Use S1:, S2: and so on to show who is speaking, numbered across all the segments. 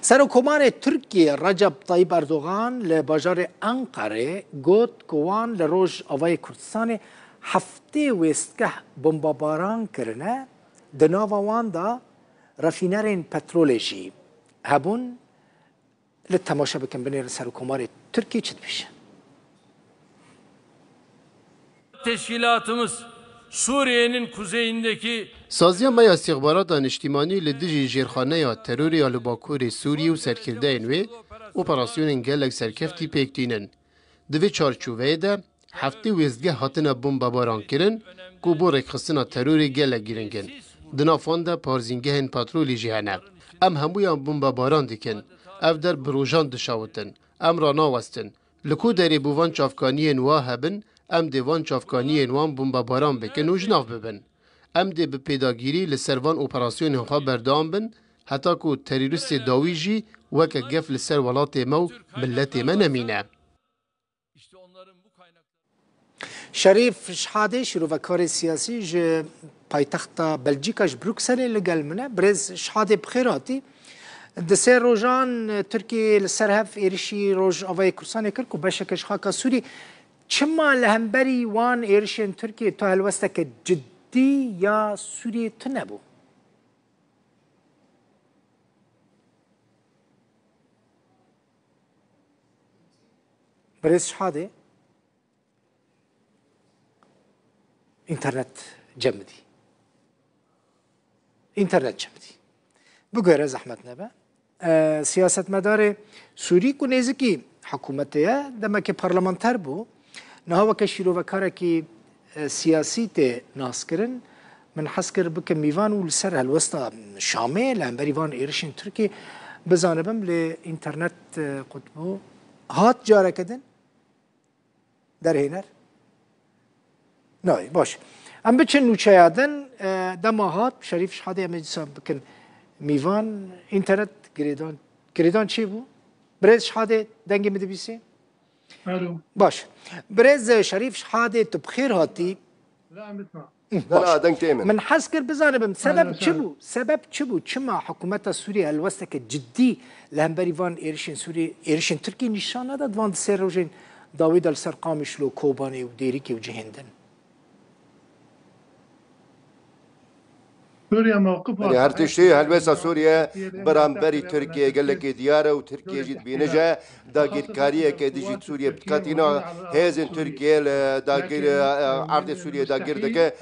S1: سرکومان ترکیه رجب طیب اردوغان لباجار انقره گوت کوان لروج آوای کردستان هفته وستگه بمباران کرنه دناوا وان دا رافینرین پترولجی هبون للتماشا بکن بین سرکومان ترکیه چید بشه.
S2: Teşkilatımız Suriye'nin kuzeyindeki
S3: سازیا مای استخبارات اجتماعی لدیجی جرخانه یا ترور یا لباکور سوریه و سرکرده اینوی اپراسیون گلک سرکفتی پیکتینن. دوی چارچوبه ده هفته ویزگه هاتنا بمباران کرن که بو رکخستنا ترور گلک گیرنگن. دنافان ده پارزینگه هن پاترولی جهنه. ام همویان بمباران دیکن. اف در بروژان دشاوتن. ام رانا وستن. لکو داری بوان چافکانی نوا هبن ام دیوان چافکانی نوان بمباران بکن و جناف ببن. ام دی به پیداگیری لسروان اپراسیون خواه بردام بن حتی که تروریست داویجی وکه گف لسر ولات مو ملت من نمینه.
S1: شریف شحاده شروع سیاسی ج پایتخت بلژیکاش بروکسل لگل منه برز شحاده بخیراتی دسر روزان ترکیه لسر هف ایرشی روز آوای کردستان کرد که بشکش خاکا سوری چما لهمبری وان ایرشین ترکیه تو هلوسته که جدی یا سوریه تنبو برز شحاده اینترنت جمدی بگوره زحمت نبه سیاست مدار سوری کو نزدیکی حکومتیه دما که پارلمانتر بو نه و که شروع وکاره که سیاسی ته ناس کرن من حس کر بک میوان ول سر هالوسطا شامل هم بریوان ایرشین ترکی بزانبم ل اینترنت قطبو هات جاره کدن در هنر نای باش ام بچن نوچه یادن دماهات شریف شحاده مجلس بکن میوان اینترنت گریدان چی بو؟ برز شحاده دنگی مدبیسی؟ باش برز شریف شحاده تو بخیر هاتی؟
S4: لا دنگ تيمن
S1: من حس كر بزانبم سبب چبو چما حکومت سوریه الوسته که جدی لهمبری وان ایرشین ترکی نشان نداد وان سر روزین داوید السرقامش لو کوبانی و دیریکی و جهندن
S5: سوريا موقفها
S4: يعني هرتشتي هلبسة سوريا برامبري تركيا قال لك ديارة وتركيا جيت بينجا داقير كاريا كديجيت سوريا بتكاتينا هزن تركيا داقير عرض سوريا داقير دكا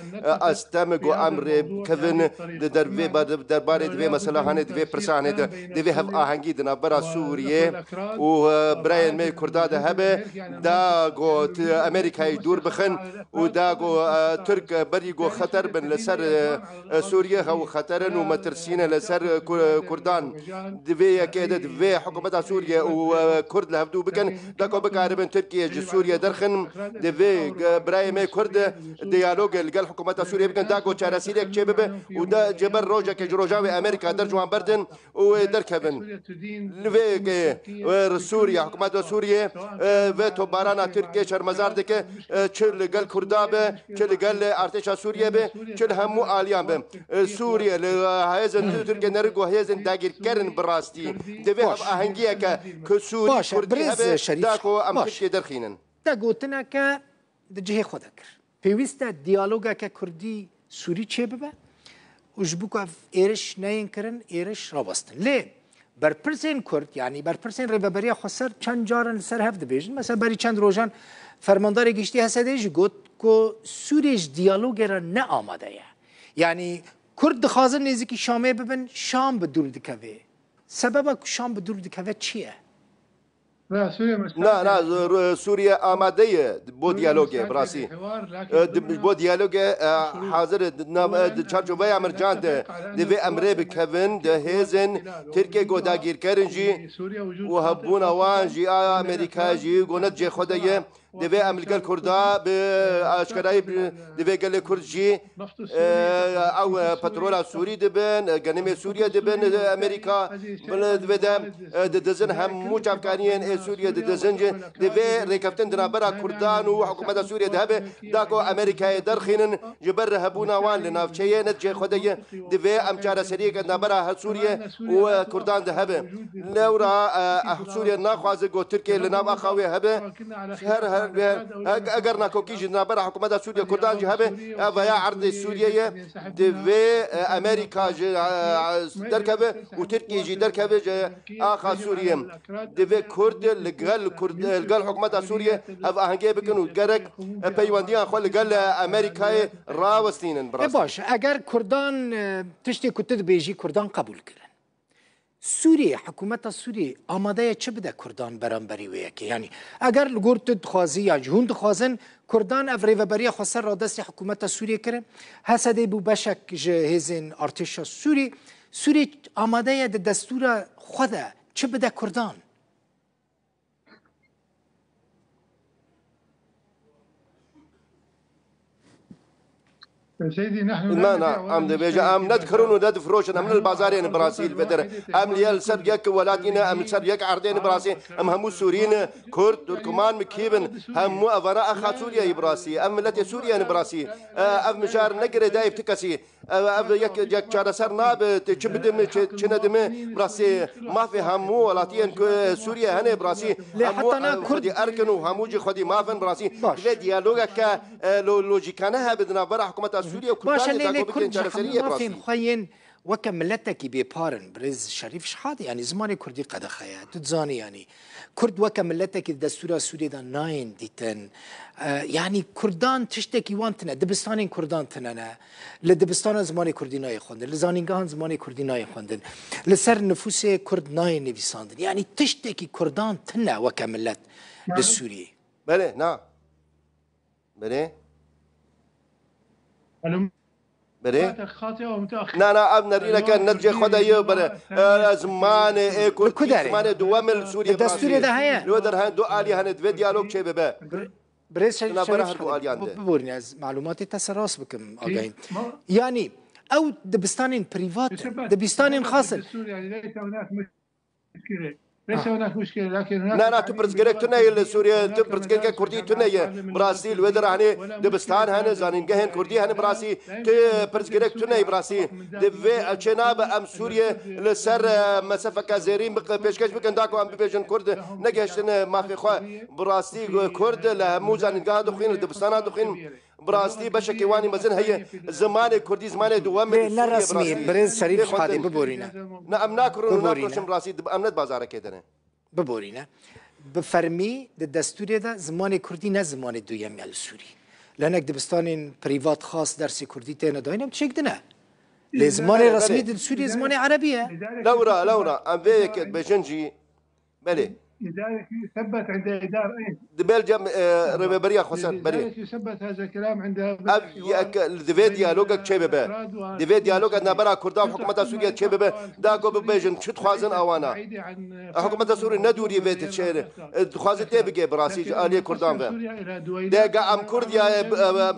S4: استمق وامر كفن دربي درباري دوي مثلا هاني دوي برساني دوي هف آهنگي دنا برا سوريا وبراين مي كرداد هبه داقو امريكا يدور بخن وداقو ترك بريقو خطر بن لسر سوريا هو خطرن ومترسين لسر كردان دوي كده دوي حكومة سوريا وكرد لهفدو بكن داكو بكاربن تركيا سوريا درخن دوي برايم كرد ديالوج الجال حكومة سوريا بكن داكو تشارسيلك شباب ودا جبر روجا كجروجاوي امريكا درجوان بردن ودركبن دوي سوريا حكومة سوريا وتو بارانا تركيا شرمزار دك چل جال كردابه چل جال ارتش سوريا به چل همو آليان به سوريا لهذا تركيا نرجو هذا داير كرن براستي دبي هب أهنجية كسوري كردي هب داكو أم تركيا درخينن
S1: داقوتنا ك دجيه خدك بيوستا ديالوجا ككردي سوري تشبه وجبوك إيرش ناين كرن إيرش رابستن ليه برپرسین کرد یعنی برپرسین ریببری خسر چند جارن سر هفت بیشن مثلا بری چند روزان فرماندار گشتی هستش گفت که سوریش دیالوگ را نه آماده یعنی کرد خازن نزدیکی شامه ببین شام به دور دکوه سبب شام به دور دکوه چیه؟
S4: لا سوريا آماده بو ديالوجي براسي بو ديالوجي حاضر چارچوبه امرجان دوی امره بكفن ده هزن تركيا گوداگیر کرن جي و هبون وان جي امريكا جي گونت جي خدایه دبي أمريكا الكردا بأشكالي دبي قال كردجي أو بترول سوري دبن غنيمة سوريا دبن أمريكا دبي دزن هم مو أفغانيين سوريا دزن دبي ركبتن دنابرا كردان وحكومة سوريا دهبه داكو أمريكا درخين جبر هبونا وان لنافشية نتجي خدية دبي أمشار سريك دنابرا سوريا وكردان دهبه لورا سوريا ناخواز جو تركيا لنام أخوي هبه هر اگر ناکوکی نابر حکومت سوریا کردان جهبه و یا عرض سوریه دو امریکا درکبه و ترکیه جی درکبه آخا سوریه دو کرد لگل حکومت سوریه او آهنگه بکن و گرک پیوندی آخوا لگل امریکای راوستینن
S1: باش اگر کردان تشتی کتد بیجی کردان قبول کرد سوریه حکومت سوریه آماده چه بده کردان برانبری ویه که یعنی اگر لگور تدخوازی یا جهون دخوازن کردان افری و بری خسر را دست حکومت سوریه کرد حسده بو بشک جهزین ارتش سوریه آماده دستور خوده چه بده کردان
S5: سيدي نحن
S4: لا أم دبيجا أم ندخرون وند فروشنا من البازارين برازيل بدر أم ليال سرجك ولاتنا أم سرجك عردين برازيل أم همو سوريين كرد تركمان مكيبن همو أفرا أخا سوريا براسي أم ملت سوريا براسي أم مشار نقر دايف تكسي أم يك شار سر ناب تشبدم تشندم براسي ما في همو ولاتين سوريا هنا براسي همو خدي أركنو همو جي خدي ما فين براسي في ديالوجك لوجيكانها بدنا برا حكومة
S1: باش اللي كرد ما فين خاين وكملتك بيبارن برز شريف شحاده يعني زماني كردي قد خيا تزاني يعني كرد وكملتك الدستور السوري دا ناين ديتن يعني كردان تشتكي وانتنا دبستانين كردان تنانا لدبستان زماني كردي ناي خوندن لزانينغان زماني كردي ناي خوندن لسر نفوس كرد ناي نفيساندن يعني تشتكي كردان تنا وكملت للسوري
S4: بله نعم بله بله نا ابن رينا كان نرجع خدايا بره زمان كل زمان دوامل سوريا
S1: الدستور ده هيا
S4: لو در هان دو عالي هان دو ديالوج شيء ببا
S1: بريس بورني از معلومات تسراس بكم اجاين يعني او دبستانين بريفات دبستانين خاصه
S5: ليس هناك مشكلة لكن هناك
S4: لا تبرزقلك تناي سوريا تبرزقلك كردي تناي برازيل ودر هني دبستان هني زانينجهن كردي هني براسي تبرزقلك تناي براسي دبي الشناب ام سوريا لسر مسافة كازيرين بيشكش بكن داكو ام بيجن كرد نجهشن ما في خو براسي كرد لهمو زانينجه دخين دبستان دخين براسي بشكي واني مزن هي زمان كردي زمان دوام
S1: لا رسمي برز شريف شحاده ببورينا
S4: نعم ناكرون براسي امنت بازار كده
S1: ببورينا بفرمي الدستور ده زمان كردي نه زمان دوام السوري لانك دبستان بريفات خاص درس كردي تانا داينم تشكدنا لزمان رسمي السوري زمان عربيه
S4: لورا ام بيك بجنجي بلي
S5: لذلك يثبت عند إدارة
S4: دبلجم ربابريا خسر بري
S5: لذلك يثبت هذا الكلام عند
S4: دفيد ديالوجك شبابه دفيد ديالوج نبرة كردان حكومة سوريا شبابه داكو ببيجن شو تخازن أوانا حكومة سوريا ندوري بيت الشهر تخازن تبقى براسي آلية كردان به دقا أم كرديا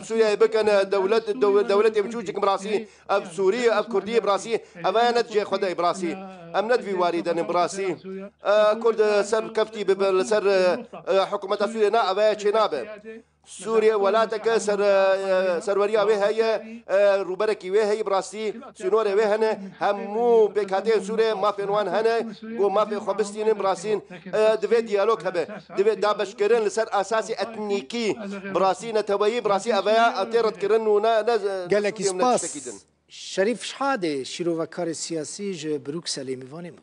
S4: سوريا بكن دولة يمشوجك براسي أب سوريا أب كردية براسي أما نتجي خداي براسي أم ندفي واردن براسي كرد سر كفتي بسر حكومة سوريا نا أبا شنابه سوريا ولاتك سروريا وهي روبركي وهي براسي سنور وهنا همو بكاتين سوريا ما في عنوان هنا وما في خبستين براسين دفي ديالوج هبه دفي دابش كرن لسر أساسي أتنيكي براسي نتوي براسي أبا أتيرت كرن ونا
S1: قال لك سباس شريف شحاده شيرو وكار السياسي بروكسل ميفاني